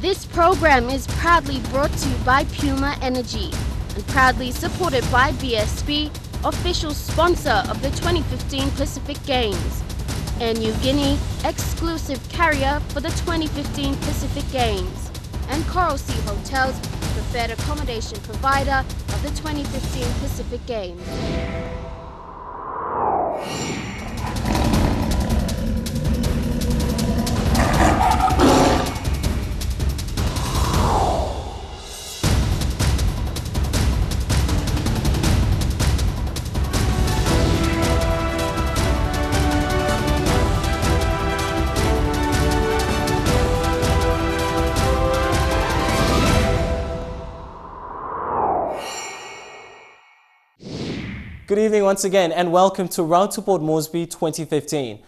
This program is proudly brought to you by Puma Energy and proudly supported by BSP, official sponsor of the 2015 Pacific Games, and New Guinea, exclusive carrier for the 2015 Pacific Games, and Coral Sea Hotels, preferred accommodation provider of the 2015 Pacific Games. Good evening once again and welcome to Road to Port Moresby 2015.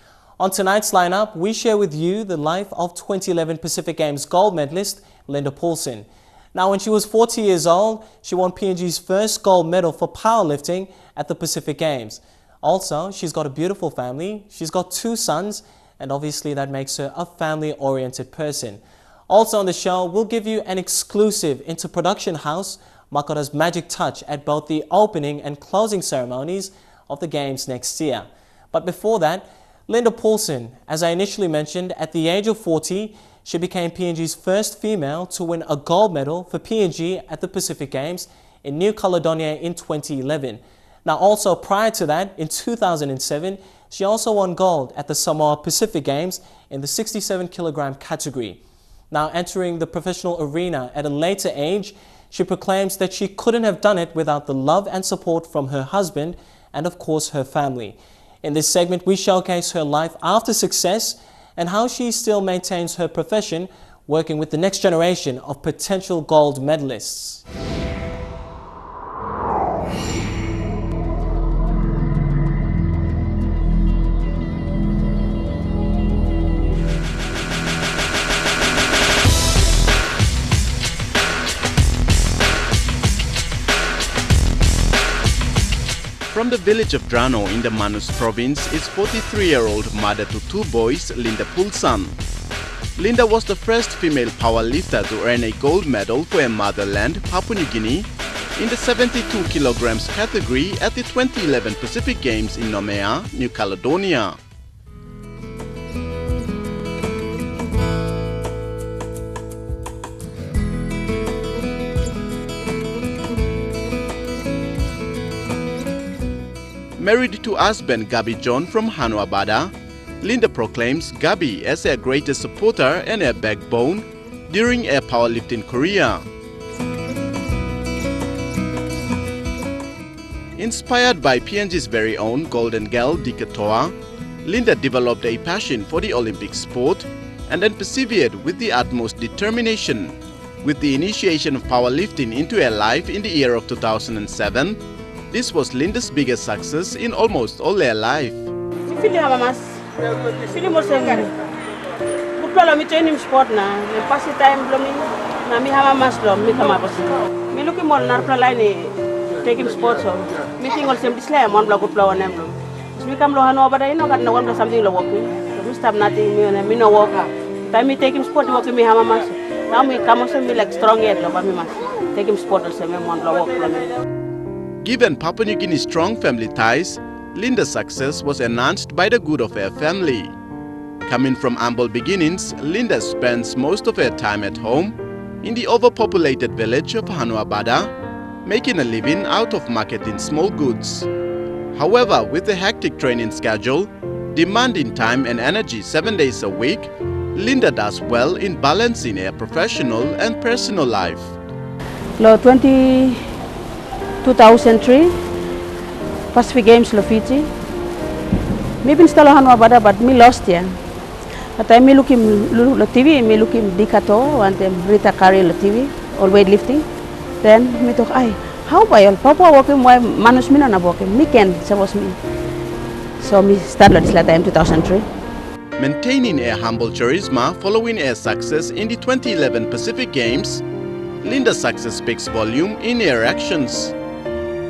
On tonight's lineup, we share with you the life of 2011 Pacific Games gold medalist Linda Pulsan. Now, when she was 40 years old, she won PNG's first gold medal for powerlifting at the Pacific Games. Also, she's got a beautiful family, she's got 2 sons, and obviously that makes her a family-oriented person. Also on the show, we'll give you an exclusive into production house Makota's magic touch at both the opening and closing ceremonies of the Games next year. But before that, Linda Pulsan, as I initially mentioned, at the age of 40, she became PNG's first female to win a gold medal for PNG at the Pacific Games in New Caledonia in 2011. Now also prior to that, in 2007, she also won gold at the Samoa Pacific Games in the 67 kilogram category. Now entering the professional arena at a later age, she proclaims that she couldn't have done it without the love and support from her husband and, of course, her family. In this segment, we showcase her life after success and how she still maintains her profession, working with the next generation of potential gold medalists. From the village of Drano in the Manus province is 43-year-old mother to 2 boys, Linda Pulsan. Linda was the first female powerlifter to earn a gold medal for her motherland, Papua New Guinea, in the 72 kilograms category at the 2011 Pacific Games in Nomea, New Caledonia. Married to husband Gabi John from Hanuabada, Linda proclaims Gabi as her greatest supporter and her backbone during her powerlifting career. Inspired by PNG's very own golden girl Dikatoa, Linda developed a passion for the Olympic sport and then persevered with the utmost determination. With the initiation of powerlifting into her life in the year of 2007, this was Linda's biggest success in almost all her life. Given Papua New Guinea's strong family ties, Linda's success was enhanced by the good of her family. Coming from humble beginnings, Linda spends most of her time at home in the overpopulated village of Hanuabada, making a living out of marketing small goods. However, with a hectic training schedule, demanding time and energy 7 days a week, Linda does well in balancing her professional and personal life. 2003 Pacific Games lo Fiji. Me been still Hanuabada, but me lost here. But I me looking lo TV, me looking Dikato and Rita Kari lo TV, all weightlifting. Then me talk, how by all Papua walking, why Manus mina na walking? Me can, so was me. So me started this time 2003. Maintaining her humble charisma following her success in the 2011 Pacific Games, Linda's success speaks volume in her actions.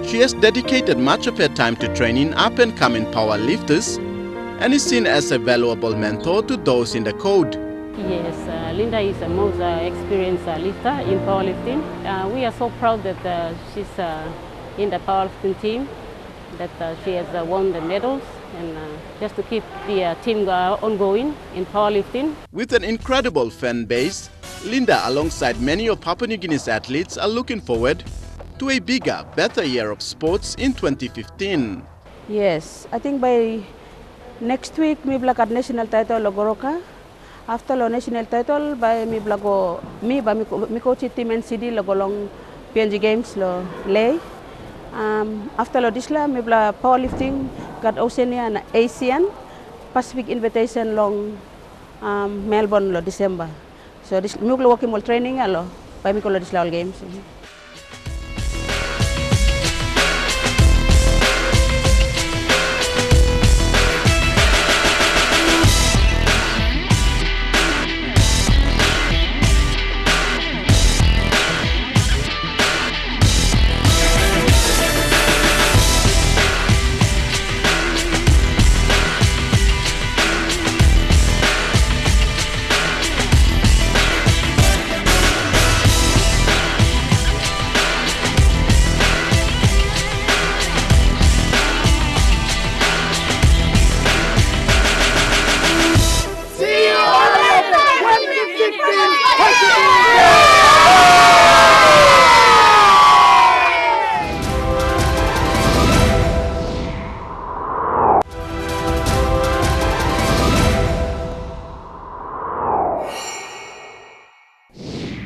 She has dedicated much of her time to training up-and-coming powerlifters and is seen as a valuable mentor to those in the code. Yes, Linda is the most experienced lifter in powerlifting. We are so proud that she's in the powerlifting team, that she has won the medals, and just to keep the team ongoing in powerlifting. With an incredible fan base, Linda, alongside many of Papua New Guinea's athletes, are looking forward to a bigger, better year of sports in 2015. Yes, I think by next week, we will get national title Logoroka. After the national title, by me blago me coach team NCD logolong PNG Games lo lay. After this la me bla powerlifting got Oceania and Asian Pacific invitation long Melbourne lo December. So this me working more training alo by me ko lo this all games.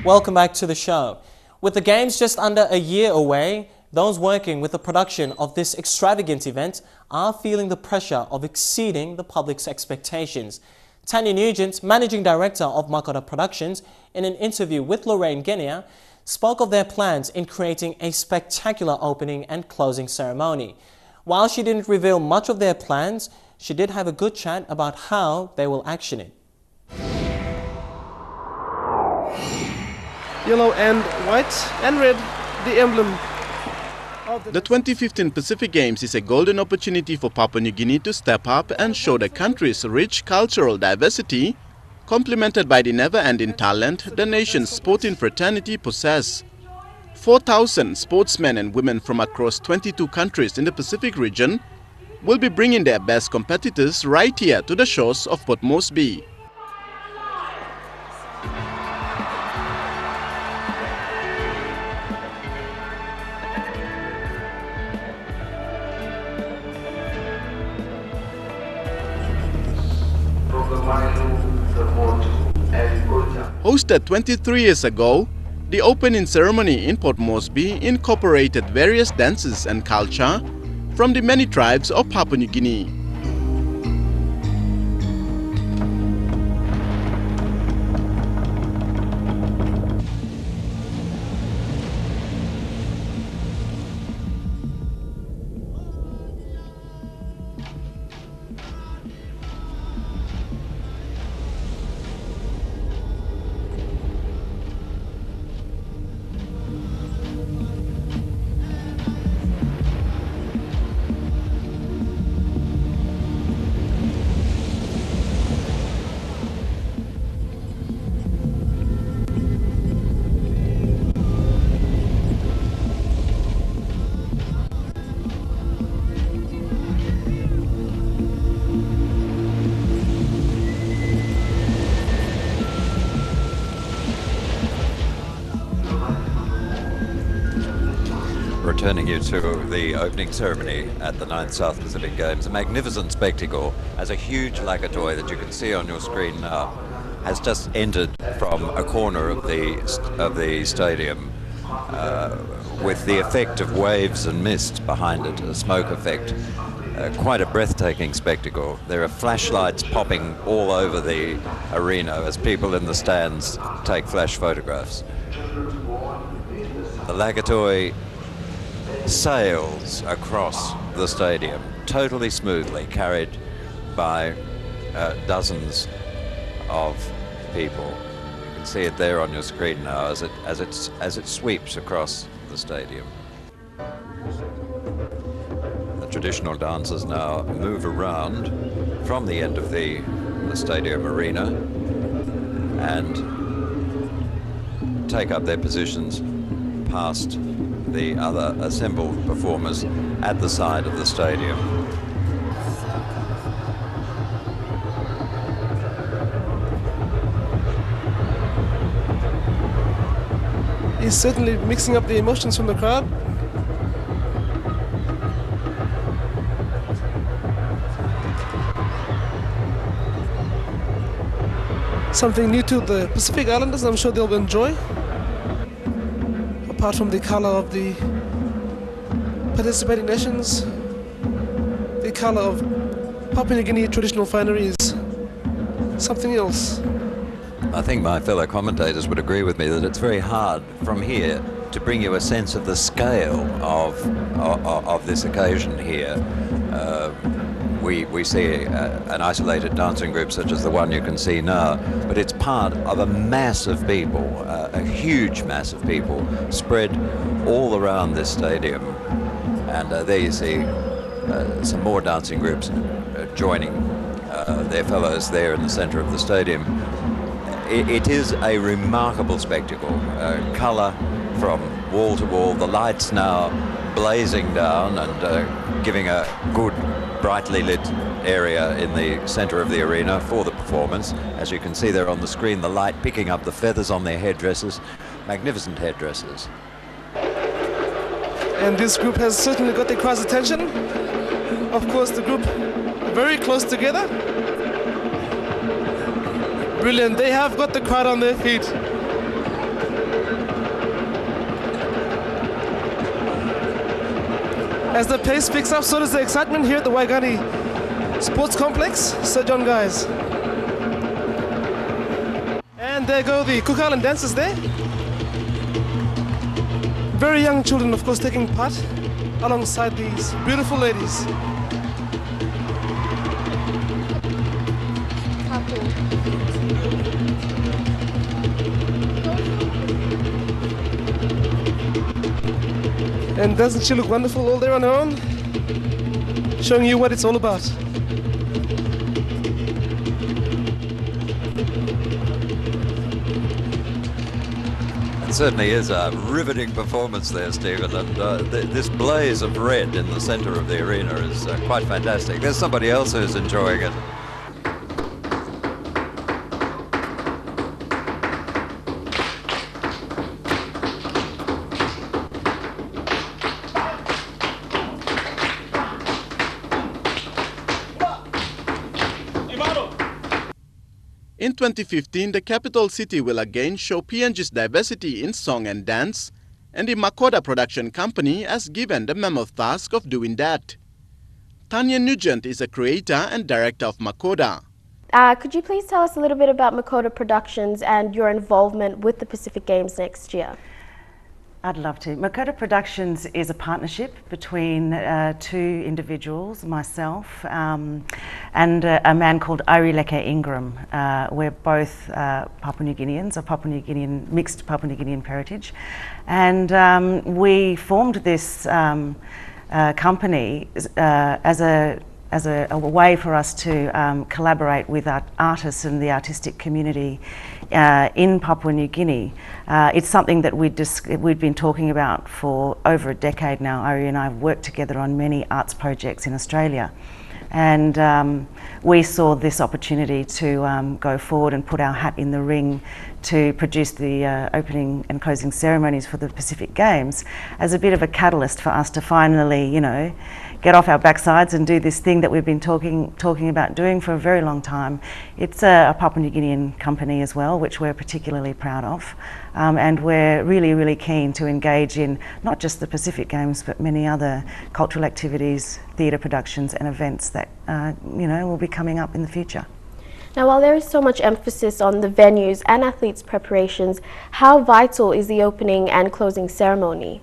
Welcome back to the show. With the Games just under a year away, those working with the production of this extravagant event are feeling the pressure of exceeding the public's expectations. Tanya Nugent, Managing Director of Makota Productions, in an interview with Lorraine Genia, spoke of their plans in creating a spectacular opening and closing ceremony. While she didn't reveal much of their plans, she did have a good chat about how they will action it. Yellow and white and red, the emblem of the 2015 Pacific Games is a golden opportunity for Papua New Guinea to step up and show the country's rich cultural diversity, complemented by the never-ending talent the nation's sporting fraternity possess. 4,000 sportsmen and women from across 22 countries in the Pacific region will be bringing their best competitors right here to the shores of Port Moresby. Hosted 23 years ago, the opening ceremony in Port Moresby incorporated various dances and culture from the many tribes of Papua New Guinea. Returning you to the opening ceremony at the 9th South Pacific Games, a magnificent spectacle as a huge lagatoy that you can see on your screen now has just entered from a corner of the stadium with the effect of waves and mist behind it, a smoke effect. Quite a breathtaking spectacle. There are flashlights popping all over the arena as people in the stands take flash photographs. The lagatoy sails across the stadium totally smoothly, carried by dozens of people. You can see it there on your screen now as it sweeps across the stadium. The traditional dancers now move around from the end of the stadium arena and take up their positions past the other assembled performers at the side of the stadium. He's certainly mixing up the emotions from the crowd. Something new to the Pacific Islanders, I'm sure they'll enjoy. Apart from the color of the participating nations, the color of Papua New Guinea traditional finery is something else. I think my fellow commentators would agree with me that it's very hard from here to bring you a sense of the scale of this occasion here. We see an isolated dancing group such as the one you can see now, but it's part of a mass of people, a huge mass of people spread all around this stadium. And there you see some more dancing groups joining their fellows there in the center of the stadium. It is a remarkable spectacle, colour from wall to wall, the lights now blazing down and giving a good brightly lit area in the center of the arena for the performance. As you can see there on the screen, the light picking up the feathers on their headdresses, magnificent headdresses. And this group has certainly got the crowd's attention. Of course, the group very close together. Brilliant, they have got the crowd on their feet. As the pace picks up, so does the excitement here at the Waigani Sports Complex. Sir John, guys. And there go the Cook Island dancers there. Very young children, of course, taking part alongside these beautiful ladies. And doesn't she look wonderful all there on her own? Showing you what it's all about. It certainly is a riveting performance there, Stephen, and this blaze of red in the center of the arena is quite fantastic. There's somebody else who's enjoying it. In 2015, the capital city will again show PNG's diversity in song and dance, and the Makoda production company has given the mammoth task of doing that. Tanya Nugent is a creator and director of Makoda. Could you please tell us a little bit about Makoda Productions and your involvement with the Pacific Games next year? I'd love to. Makoda Productions is a partnership between two individuals, myself and a man called Arileke Ingram. We're both Papua New Guineans, of Papua New Guinean, mixed Papua New Guinean heritage, and we formed this company as a way for us to collaborate with our artists and the artistic community in Papua New Guinea. It's something that we'd been talking about for over a decade now. Ari and I have worked together on many arts projects in Australia, and we saw this opportunity to go forward and put our hat in the ring to produce the opening and closing ceremonies for the Pacific Games as a bit of a catalyst for us to finally, you know, get off our backsides and do this thing that we've been talking about doing for a very long time. It's a Papua New Guinean company as well, which we're particularly proud of, and we're really keen to engage in not just the Pacific Games but many other cultural activities, theatre productions and events that you know, will be coming up in the future. Now, while there is so much emphasis on the venues and athletes' preparations, how vital is the opening and closing ceremony?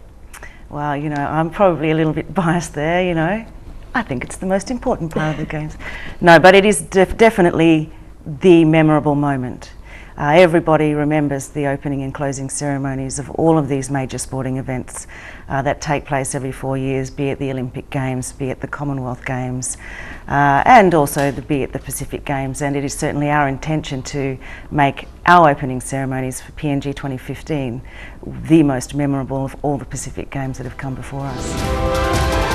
Well, you know, I'm probably a little bit biased there, you know. I think it's the most important part of the Games. No, but it is definitely the memorable moment. Everybody remembers the opening and closing ceremonies of all of these major sporting events that take place every 4 years, be it the Olympic Games, be it the Commonwealth Games, and also be it the Pacific Games. And it is certainly our intention to make our opening ceremonies for PNG 2015 the most memorable of all the Pacific Games that have come before us.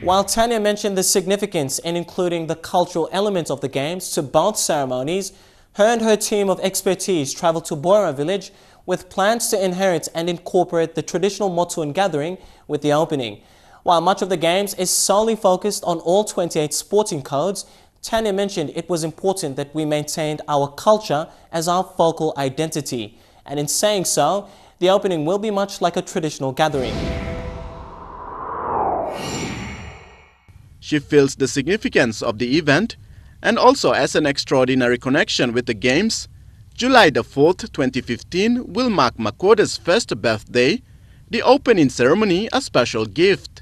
While Tanya mentioned the significance in including the cultural element of the Games to both ceremonies, her and her team of expertise travelled to Boira village with plans to inherit and incorporate the traditional Motuan gathering with the opening. While much of the Games is solely focused on all 28 sporting codes, Tanya mentioned it was important that we maintained our culture as our focal identity. And in saying so, the opening will be much like a traditional gathering. She feels the significance of the event and also as an extraordinary connection with the Games. July the 4th, 2015 will mark Makoda's first birthday, the opening ceremony a special gift.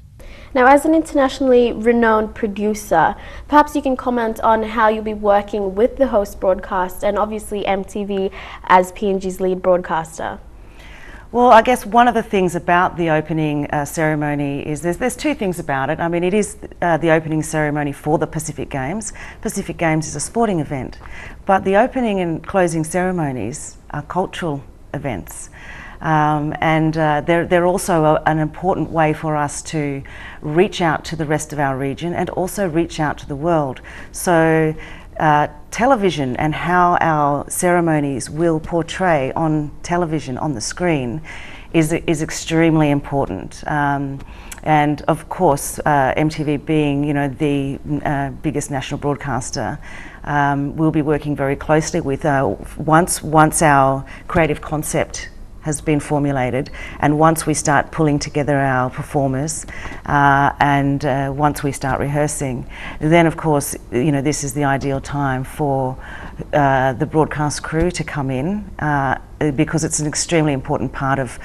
Now, as an internationally renowned producer, perhaps you can comment on how you'll be working with the host broadcast and obviously MTV as PNG's lead broadcaster. Well, I guess one of the things about the opening ceremony is there's two things about it. I mean, it is the opening ceremony for the Pacific Games. Pacific Games is a sporting event, but the opening and closing ceremonies are cultural events. They're also an important way for us to reach out to the rest of our region and also reach out to the world. So television and how our ceremonies will portray on television, on the screen, is extremely important. And of course, MTV being, you know, the biggest national broadcaster, we'll be working very closely with once our creative concept has been formulated, and once we start pulling together our performers, and once we start rehearsing, then of course, you know, this is the ideal time for the broadcast crew to come in, because it's an extremely important part of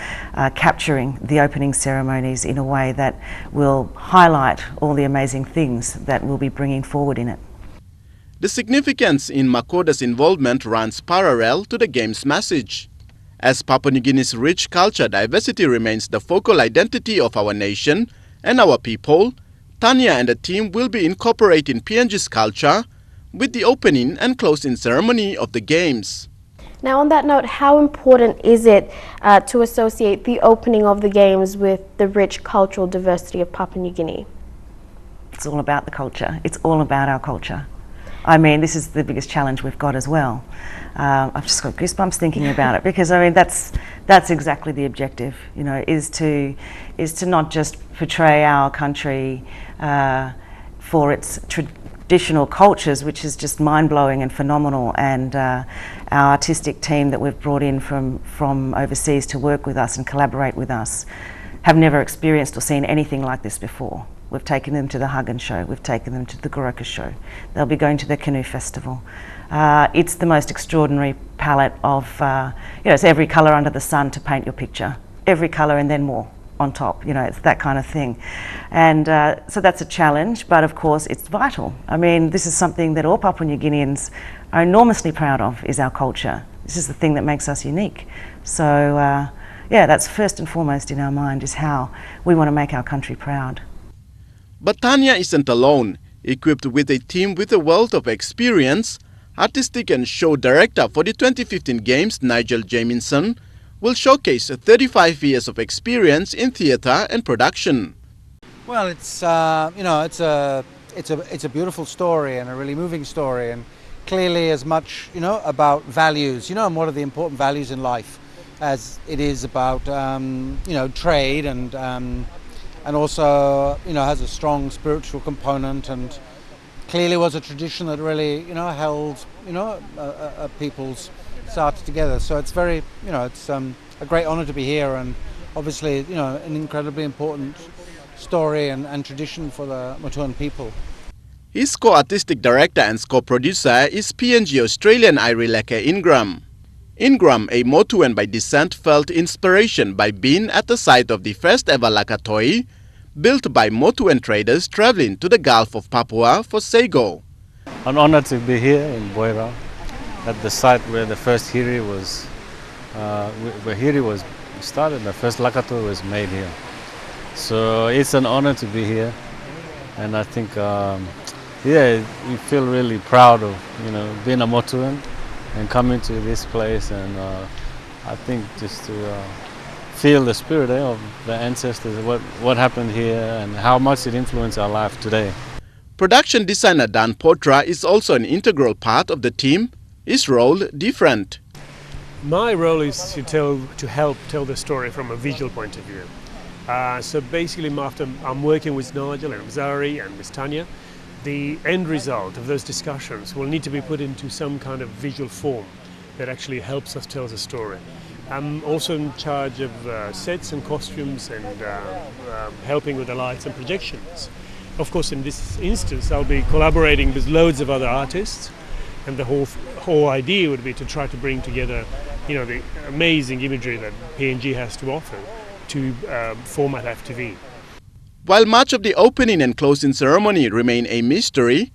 capturing the opening ceremonies in a way that will highlight all the amazing things that we'll be bringing forward in it. The significance in Makoda's involvement runs parallel to the Games' message. As Papua New Guinea's rich culture diversity remains the focal identity of our nation and our people, Tanya and the team will be incorporating PNG's culture with the opening and closing ceremony of the Games. Now, on that note, how important is it to associate the opening of the Games with the rich cultural diversity of Papua New Guinea? It's all about the culture. It's all about our culture. I mean, this is the biggest challenge we've got as well. I've just got goosebumps thinking about it, because I mean that's exactly the objective. You know, is to not just portray our country for its traditional cultures, which is just mind-blowing and phenomenal, and our artistic team that we've brought in from overseas to work with us and collaborate with us have never experienced or seen anything like this before. We've taken them to the Hagan show, we've taken them to the Goroka show, they'll be going to the Canoe Festival. It's the most extraordinary palette of, you know, it's every colour under the sun to paint your picture. Every colour and then more on top, you know, it's that kind of thing. And so that's a challenge, but of course it's vital. I mean, this is something that all Papua New Guineans are enormously proud of, is our culture. This is the thing that makes us unique. So yeah, that's first and foremost in our mind, is how we want to make our country proud. But Tanya isn't alone. Equipped with a team with a wealth of experience, artistic and show director for the 2015 Games, Nigel Jamieson, will showcase 35 years of experience in theatre and production. Well, it's you know, it's a beautiful story and a really moving story, and clearly as much, you know, about values, you know, and what are the important values in life, as it is about you know, trade, and also, you know, has a strong spiritual component, and clearly was a tradition that really, you know, held, you know, people's started together. So it's very, you know, it's a great honour to be here, and obviously, you know, an incredibly important story and tradition for the Motuan people. His co-artistic director and score producer is PNG Australian Leke Ingram. Ingram, a Motuan by descent, felt inspiration by being at the site of the first ever lakatoi, built by Motuan traders traveling to the Gulf of Papua for sago. I'm honored to be here in Boira, at the site where the first hiri was, started. The first lakatoi was made here. So it's an honor to be here, and I think, we feel really proud of being a Motuan and coming to this place, and I think just to feel the spirit of the ancestors, what happened here and how much it influenced our life today. Production designer Dan Potra is also an integral part of the team. His role different. My role is to help tell the story from a visual point of view. So basically, after I'm working with Nigel and Zari and with Tanya, the end result of those discussions will need to be put into some kind of visual form that actually helps us tell the story. I'm also in charge of sets and costumes and helping with the lights and projections. Of course, in this instance, I'll be collaborating with loads of other artists, and the whole idea would be to try to bring together, the amazing imagery that PNG has to offer to format EMTV. While much of the opening and closing ceremony remain a mystery,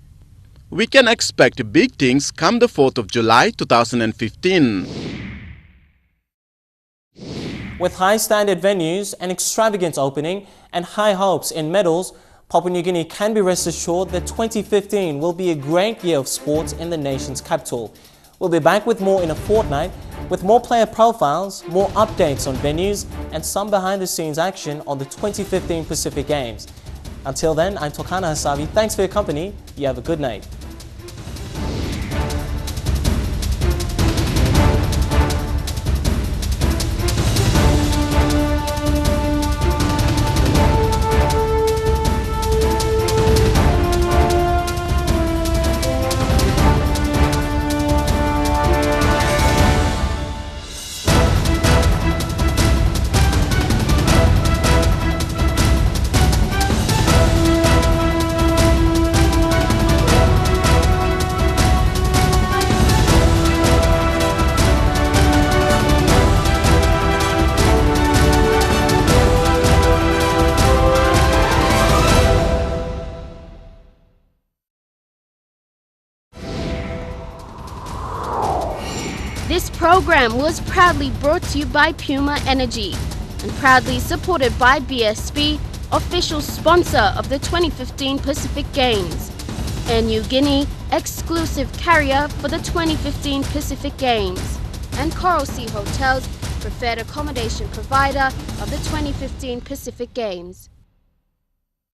we can expect big things come the 4th of July 2015. With high standard venues, an extravagant opening and high hopes in medals, Papua New Guinea can be rest assured that 2015 will be a great year of sports in the nation's capital. We'll be back with more in a fortnight, with more player profiles, more updates on venues, and some behind-the-scenes action on the 2015 Pacific Games. Until then, I'm Tokana Hasavi. Thanks for your company. You have a good night. This program was proudly brought to you by Puma Energy and proudly supported by BSP, official sponsor of the 2015 Pacific Games, and New Guinea, exclusive carrier for the 2015 Pacific Games, and Coral Sea Hotels, preferred accommodation provider of the 2015 Pacific Games.